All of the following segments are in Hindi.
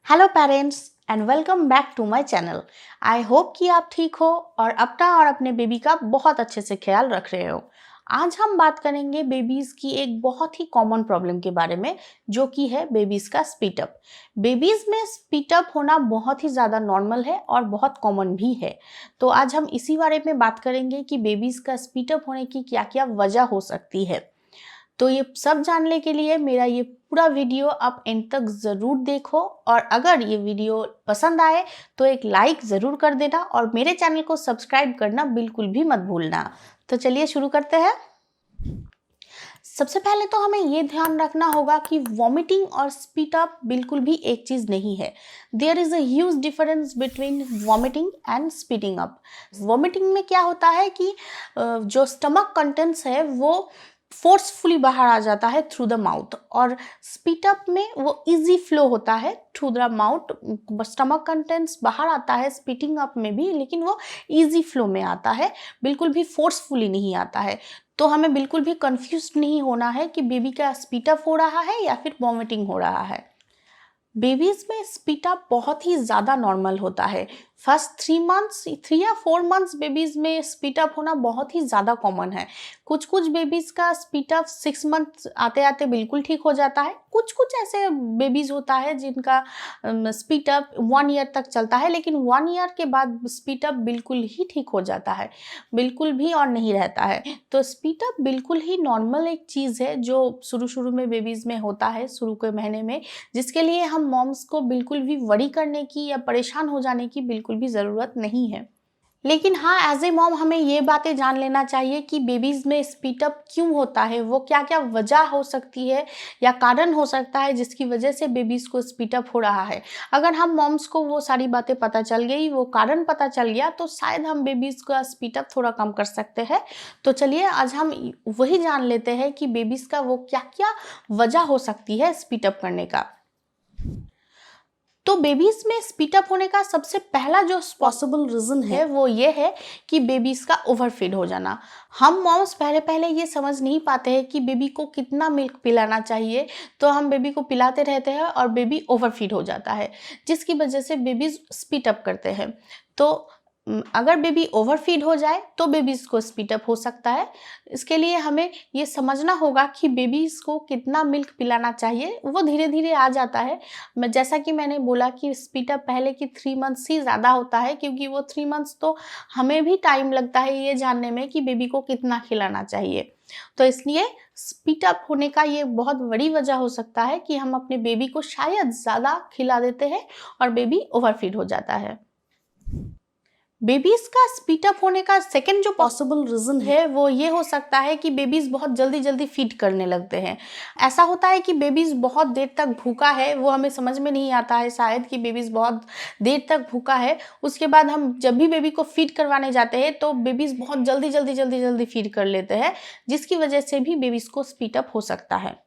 Hello parents and welcome back to my channel. I hope कि आप ठीक हो और अपना और अपने बेबी का बहुत अच्छे से ख्याल रख रहे हो। आज हम बात करेंगे बेबीज़ की एक बहुत ही कॉमन प्रॉब्लम के बारे में, जो कि है बेबीज़ का स्पीट अप। बेबीज़ में स्पीट अप होना बहुत ही ज़्यादा नॉर्मल है और बहुत कॉमन भी है। तो आज हम इसी बारे में बात करेंगे कि बेबीज़ का स्पीट अप होने की क्या क्या वजह हो सकती है। तो ये सब जानने के लिए मेरा ये पूरा वीडियो आप एंड तक ज़रूर देखो, और अगर ये वीडियो पसंद आए तो एक लाइक ज़रूर कर देना और मेरे चैनल को सब्सक्राइब करना बिल्कुल भी मत भूलना। तो चलिए शुरू करते हैं। सबसे पहले तो हमें ये ध्यान रखना होगा कि वॉमिटिंग और स्पीट अप बिल्कुल भी एक चीज़ नहीं है। There is a huge difference between vomiting and spitting up. Vomiting में क्या होता है कि जो स्टमक कंटेंट्स है वो फोर्सफुली बाहर आ जाता है थ्रू द माउथ, और स्पीट अप में वो इजी फ्लो होता है through the mouth. Stomach contents बाहर आता है स्पीटिंग अप में भी, लेकिन वो इजी फ्लो में आता है, बिल्कुल भी फोर्सफुली नहीं आता है। तो हमें बिल्कुल भी कंफ्यूज नहीं होना है कि बेबी का स्पीट अप हो रहा है या फिर वॉमिटिंग हो रहा है। बेबीज में स्पीट अप बहुत ही ज़्यादा नॉर्मल होता है। फर्स्ट 3 या 4 मंथ्स बेबीज में स्पीट अप होना बहुत ही ज़्यादा कॉमन है। कुछ कुछ बेबीज का स्पीट अप 6 मंथ आते आते बिल्कुल ठीक हो जाता है। कुछ कुछ ऐसे बेबीज होता है जिनका स्पीट अप 1 ईयर तक चलता है, लेकिन 1 ईयर के बाद स्पीट अप बिल्कुल ही ठीक हो जाता है, बिल्कुल भी और नहीं रहता है। तो स्पीट अप बिल्कुल ही नॉर्मल एक चीज़ है जो शुरू शुरू में बेबीज में होता है, शुरू के महीने में, जिसके लिए हम मॉम्स को बिल्कुल भी वरी करने की या परेशान हो जाने की बिल्कुल भी ज़रूरत नहीं है। लेकिन हाँ, एज ए मॉम हमें ये बातें जान लेना चाहिए कि बेबीज़ में स्पीट अप क्यों होता है, वो क्या क्या वजह हो सकती है या कारण हो सकता है जिसकी वजह से बेबीज़ को स्पीट अप हो रहा है। अगर हम मॉम्स को वो सारी बातें पता चल गई, वो कारण पता चल गया, तो शायद हम बेबीज़ का स्पीट अप थोड़ा कम कर सकते हैं। तो चलिए आज हम वही जान लेते हैं कि बेबीज़ का वो क्या क्या वजह हो सकती है स्पीट अप करने का। तो बेबीज में स्पीट अप होने का सबसे पहला जो पॉसिबल रीज़न है वो ये है कि बेबीज का ओवरफीड हो जाना। हम मॉम्स पहले पहले ये समझ नहीं पाते हैं कि बेबी को कितना मिल्क पिलाना चाहिए, तो हम बेबी को पिलाते रहते हैं और बेबी ओवरफीड हो जाता है, जिसकी वजह से बेबीज स्पीट अप करते हैं। तो अगर बेबी ओवरफीड हो जाए तो बेबीज़ को स्पीट अप हो सकता है। इसके लिए हमें ये समझना होगा कि बेबीज़ को कितना मिल्क पिलाना चाहिए, वो धीरे धीरे आ जाता है। जैसा कि मैंने बोला कि स्पीट अप पहले की 3 मंथ्स ही ज़्यादा होता है, क्योंकि वो 3 मंथ्स तो हमें भी टाइम लगता है ये जानने में कि बेबी को कितना खिलाना चाहिए। तो इसलिए स्पीट अप होने का ये बहुत बड़ी वजह हो सकता है कि हम अपने बेबी को शायद ज़्यादा खिला देते हैं और बेबी ओवरफीड हो जाता है। बेबीज का स्पीट अप होने का सेकंड जो पॉसिबल रीज़न है वो ये हो सकता है कि बेबीज बहुत जल्दी जल्दी फीड करने लगते हैं। ऐसा होता है कि बेबीज बहुत देर तक भूखा है, वो हमें समझ में नहीं आता है शायद कि बेबीज बहुत देर तक भूखा है। उसके बाद हम जब भी बेबी को फीड करवाने जाते हैं तो बेबीज बहुत जल्दी जल्दी जल्दी जल्दी फीड कर लेते हैं, जिसकी वजह से भी बेबीज को स्पीट अप हो सकता है।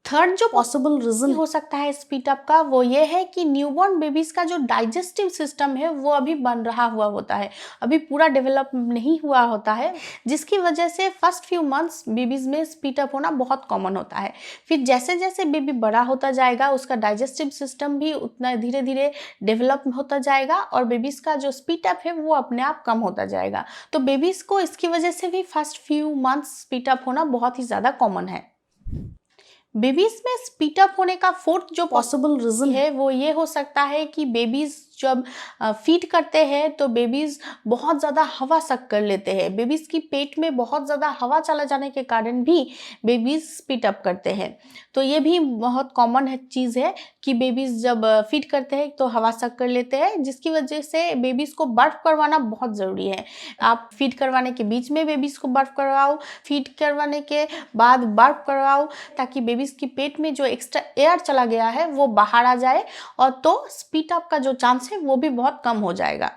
थर्ड जो पॉसिबल रीज़न हो सकता है स्पीट अप का वो ये है कि न्यूबॉर्न बेबीज का जो डाइजेस्टिव सिस्टम है वो अभी बन रहा हुआ होता है, अभी पूरा डेवलप नहीं हुआ होता है, जिसकी वजह से फर्स्ट फ्यू मंथ्स बेबीज में स्पीट अप होना बहुत कॉमन होता है। फिर जैसे जैसे बेबी बड़ा होता जाएगा उसका डाइजेस्टिव सिस्टम भी उतना धीरे धीरे डेवलप होता जाएगा और बेबीज का जो स्पीट अप है वो अपने आप कम होता जाएगा। तो बेबीज को इसकी वजह से भी first few months spit up होना बहुत ही ज़्यादा कॉमन है। बेबीज में स्पीट अप होने का फोर्थ जो पॉसिबल रीज़न है वो ये हो सकता है कि बेबीज जब फीड करते हैं तो बेबीज बहुत ज़्यादा हवा सक कर लेते हैं। बेबीज की पेट में बहुत ज़्यादा हवा चला जाने के कारण भी बेबीज स्पीट अप करते हैं। तो ये भी बहुत कॉमन है चीज़ है कि बेबीज जब फीड करते हैं तो हवा सक कर लेते हैं, जिसकी वजह से बेबीज को बर्फ करवाना बहुत ज़रूरी है। आप फीड करवाने के बीच में बेबीज को बर्फ करवाओ, फीड करवाने के बाद बर्फ करवाओ, ताकि बेबीज की पेट में जो एक्स्ट्रा एयर चला गया है वो बाहर आ जाए, और तो स्पीट अप का जो चांस है वो भी बहुत कम हो जाएगा।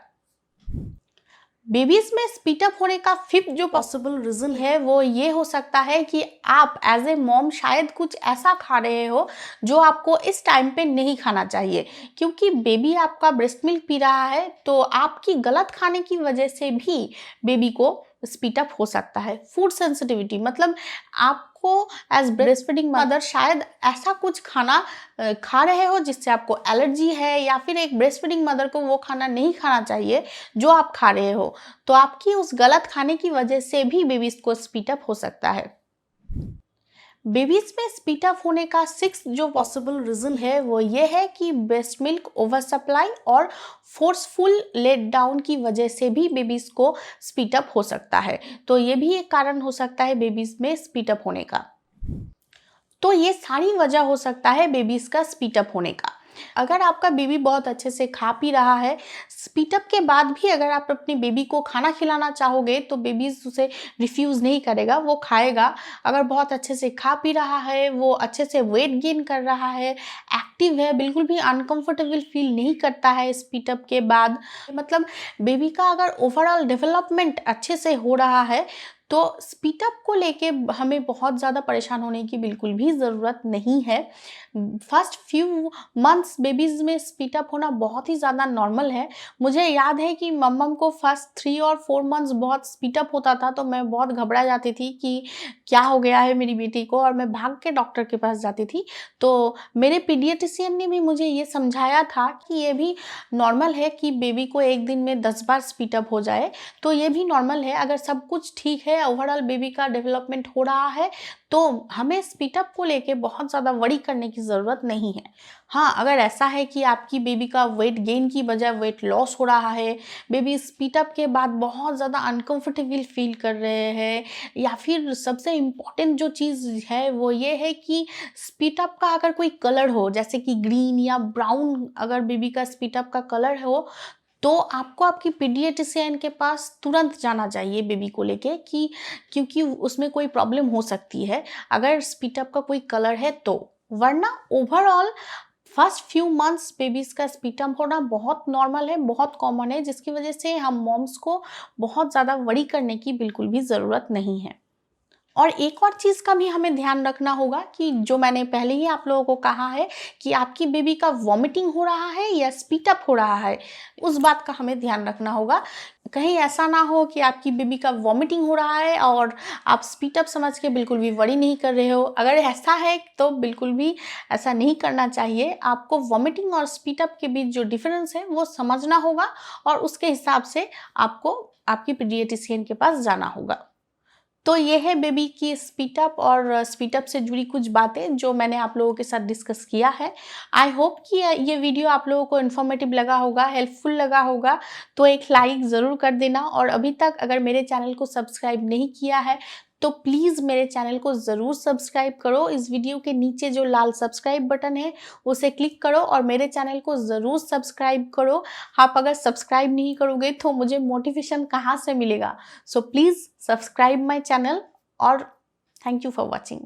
बेबीज में स्पीट अप होने का फिफ्थ जो पॉसिबल रीज़न है वो ये हो सकता है कि आप एज ए मॉम शायद कुछ ऐसा खा रहे हो जो आपको इस टाइम पे नहीं खाना चाहिए, क्योंकि बेबी आपका ब्रेस्ट मिल्क पी रहा है, तो आपकी गलत खाने की वजह से भी बेबी को स्पीड अप हो सकता है। फूड सेंसिटिविटी मतलब आपको एज ब्रेस्ट फीडिंग मदर शायद ऐसा कुछ खाना खा रहे हो जिससे आपको एलर्जी है, या फिर एक ब्रेस्ट फीडिंग मदर को वो खाना नहीं खाना चाहिए जो आप खा रहे हो, तो आपकी उस गलत खाने की वजह से भी बेबीज को स्पीड अप हो सकता है। बेबीज में स्पीड अप होने का 6 जो पॉसिबल रीजन है वो ये है कि ब्रेस्ट मिल्क ओवर सप्लाई और फोर्सफुल लेट डाउन की वजह से भी बेबीज को स्पीड अप हो सकता है। तो ये भी एक कारण हो सकता है बेबीज में स्पीड अप होने का। तो ये सारी वजह हो सकता है बेबीज का स्पीड अप होने का। अगर आपका बेबी बहुत अच्छे से खा पी रहा है, स्पीड अप के बाद भी अगर आप अपनी बेबी को खाना खिलाना चाहोगे तो बेबीज उसे रिफ्यूज़ नहीं करेगा, वो खाएगा। अगर बहुत अच्छे से खा पी रहा है, वो अच्छे से वेट गेन कर रहा है, एक्टिव है, बिल्कुल भी अनकंफर्टेबल फील नहीं करता है स्पीड अप के बाद, मतलब बेबी का अगर ओवरऑल डेवलपमेंट अच्छे से हो रहा है, तो स्पीड अप को लेके हमें बहुत ज़्यादा परेशान होने की बिल्कुल भी ज़रूरत नहीं है। फर्स्ट फ्यू मंथ्स बेबीज़ में स्पीड अप होना बहुत ही ज़्यादा नॉर्मल है। मुझे याद है कि मम्मम को फर्स्ट 3 और 4 मंथ्स बहुत स्पीड अप होता था, तो मैं बहुत घबरा जाती थी कि क्या हो गया है मेरी बेटी को, और मैं भाग के डॉक्टर के पास जाती थी। तो मेरे पीडियाट्रिशियन ने भी मुझे ये समझाया था कि ये भी नॉर्मल है कि बेबी को एक दिन में 10 बार स्पीड अप हो जाए, तो ये भी नॉर्मल है। अगर सब कुछ ठीक है, ओवरऑल बेबी का डेवलपमेंट हो रहा है, तो हमें स्पीड अप को लेके बहुत ज़्यादा वरी करने की ज़रूरत नहीं है। हाँ, अगर ऐसा है कि आपकी बेबी का वेट गेन की बजाय वेट लॉस हो रहा है, बेबी स्पीड अप के बाद बहुत ज़्यादा अनकंफर्टेबल फील कर रहे हैं, या फिर सबसे इम्पॉर्टेंट जो चीज़ है वो ये है कि स्पीड अप का अगर कोई कलर हो, जैसे कि ग्रीन या ब्राउन, अगर बेबी का स्पीड अप का कलर हो, तो आपको आपकी पीडियाट्रिशियन के पास तुरंत जाना चाहिए बेबी को लेके, कि क्योंकि उसमें कोई प्रॉब्लम हो सकती है अगर स्पीड अप का कोई कलर है तो। वरना overall first few months babies का स्पीड अप होना बहुत नॉर्मल है, बहुत कॉमन है, जिसकी वजह से हम मॉम्स को बहुत ज़्यादा वरी करने की बिल्कुल भी ज़रूरत नहीं है। और एक और चीज़ का भी हमें ध्यान रखना होगा कि जो मैंने पहले ही आप लोगों को कहा है कि आपकी बेबी का वॉमिटिंग हो रहा है या स्पीड अप हो रहा है, उस बात का हमें ध्यान रखना होगा। कहीं ऐसा ना हो कि आपकी बेबी का वॉमिटिंग हो रहा है और आप स्पीड अप समझ के बिल्कुल भी वरी नहीं कर रहे हो। अगर ऐसा है तो बिल्कुल भी ऐसा नहीं करना चाहिए। आपको वॉमिटिंग और स्पीड अप के बीच जो डिफरेंस है वो समझना होगा, और उसके हिसाब से आपको आपकी पीडियाट्रिशियन के पास जाना होगा। तो ये है बेबी की स्पीड अप और स्पीड अप से जुड़ी कुछ बातें जो मैंने आप लोगों के साथ डिस्कस किया है। आई होप कि ये वीडियो आप लोगों को इन्फॉर्मेटिव लगा होगा, हेल्पफुल लगा होगा। तो एक लाइक ज़रूर कर देना, और अभी तक अगर मेरे चैनल को सब्सक्राइब नहीं किया है तो प्लीज़ मेरे चैनल को ज़रूर सब्सक्राइब करो। इस वीडियो के नीचे जो लाल सब्सक्राइब बटन है उसे क्लिक करो और मेरे चैनल को ज़रूर सब्सक्राइब करो। आप अगर सब्सक्राइब नहीं करोगे तो मुझे मोटिवेशन कहाँ से मिलेगा? So please subscribe my channel, और थैंक यू फॉर वॉचिंग।